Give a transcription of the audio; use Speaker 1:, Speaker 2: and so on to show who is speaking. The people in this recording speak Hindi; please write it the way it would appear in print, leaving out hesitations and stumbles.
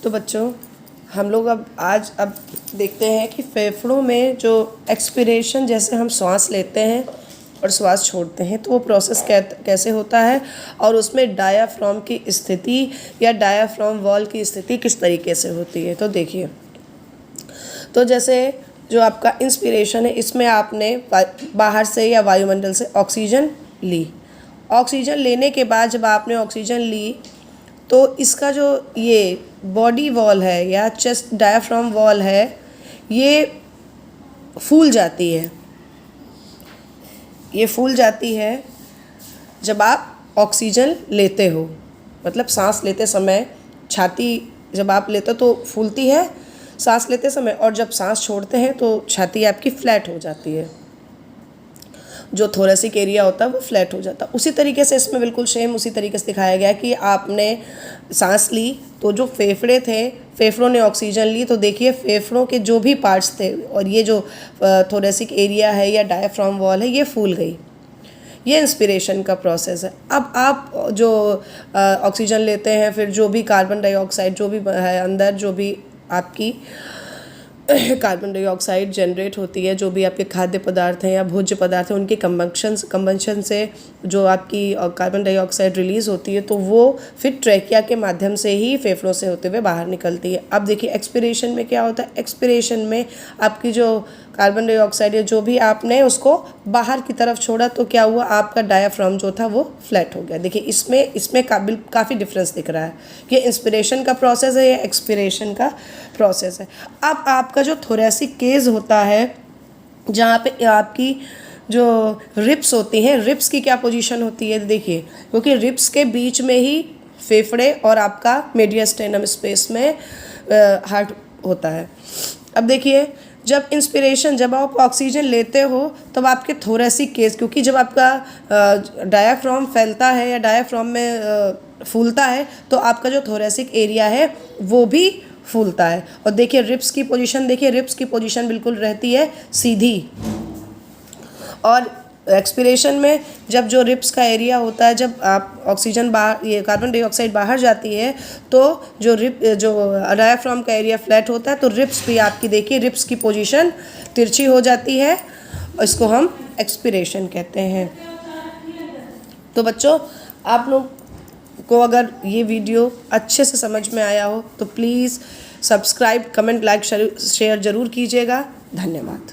Speaker 1: तो बच्चों हम लोग अब देखते हैं कि फेफड़ों में जो एक्सपिरेशन, जैसे हम सांस लेते हैं और श्वास छोड़ते हैं, तो वो प्रोसेस कैसे होता है और उसमें डायाफ्राम की स्थिति या डायाफ्राम वॉल की स्थिति किस तरीके से होती है। तो देखिए, तो जैसे जो आपका इंस्पिरेशन है, इसमें आपने बाहर से या वायुमंडल से ऑक्सीजन ली। ऑक्सीजन लेने के बाद जब आपने ऑक्सीजन ली तो इसका जो ये बॉडी वॉल है या चेस्ट डायाफ्राम वॉल है, ये फूल जाती है। ये फूल जाती है जब आप ऑक्सीजन लेते हो, मतलब सांस लेते समय छाती जब आप लेते हो तो फूलती है सांस लेते समय, और जब सांस छोड़ते हैं तो छाती आपकी फ्लैट हो जाती है। जो थोरेसिक एरिया होता है वो फ्लैट हो जाता है। उसी तरीके से इसमें बिल्कुल सेम उसी तरीके से दिखाया गया कि आपने सांस ली तो जो फेफड़े थे, फेफड़ों ने ऑक्सीजन ली, तो देखिए फेफड़ों के जो भी पार्ट्स थे और ये जो थोरेसिक एरिया है या डायाफ्राम वॉल है, ये फूल गई। ये इंस्पिरेशन का प्रोसेस है। अब आप जो ऑक्सीजन लेते हैं, फिर जो भी कार्बन डाइऑक्साइड जो भी है अंदर, जो भी आपकी कार्बन डाइऑक्साइड जनरेट होती है, जो भी आपके खाद्य पदार्थ हैं या भोज्य पदार्थ हैं, उनके कंबंशन से जो आपकी कार्बन डाइऑक्साइड रिलीज़ होती है, तो वो फिर ट्रैकिया के माध्यम से ही फेफड़ों से होते हुए बाहर निकलती है। अब देखिए एक्सपिरेशन में क्या होता है। एक्सपिरेशन में आपकी जो कार्बन डाइऑक्साइड है, जो भी आपने उसको बाहर की तरफ छोड़ा, तो क्या हुआ, आपका डायाफ्राम जो था वो फ्लैट हो गया। देखिए इसमें काफ़ी डिफरेंस दिख रहा है कि इंस्पिरेशन का प्रोसेस है या एक्सपिरेशन का प्रोसेस है। अब आपका जो थोरेसिक केस होता है, जहाँ पे आपकी जो रिब्स होती हैं, रिब्स की क्या पोजीशन होती है, देखिए, क्योंकि रिब्स के बीच में ही फेफड़े और आपका मीडियस्टेनम स्पेस में हार्ट होता है। अब देखिए, जब आप ऑक्सीजन लेते हो तब आपके थोरेसिक केस, क्योंकि जब आपका डायाफ्राम फैलता है या डायाफ्राम में फूलता है, तो आपका जो थोरेसिक एरिया है वो भी फूलता है। और देखिए रिब्स की पोजीशन, देखिए रिब्स की पोजीशन बिल्कुल रहती है सीधी। और एक्सपिरेशन में जब जो रिब्स का एरिया होता है, जब आप ऑक्सीजन बाहर, ये कार्बन डाइऑक्साइड बाहर जाती है, तो जो डायाफ्राम का एरिया फ्लैट होता है, तो रिब्स भी आपकी देखिए रिब्स की पोजीशन तिरछी हो जाती है। इसको हम एक्सपिरेशन कहते हैं। तो बच्चों, आप लोग को अगर ये वीडियो अच्छे से समझ में आया हो तो please subscribe, comment, like, share ज़रूर कीजिएगा। धन्यवाद।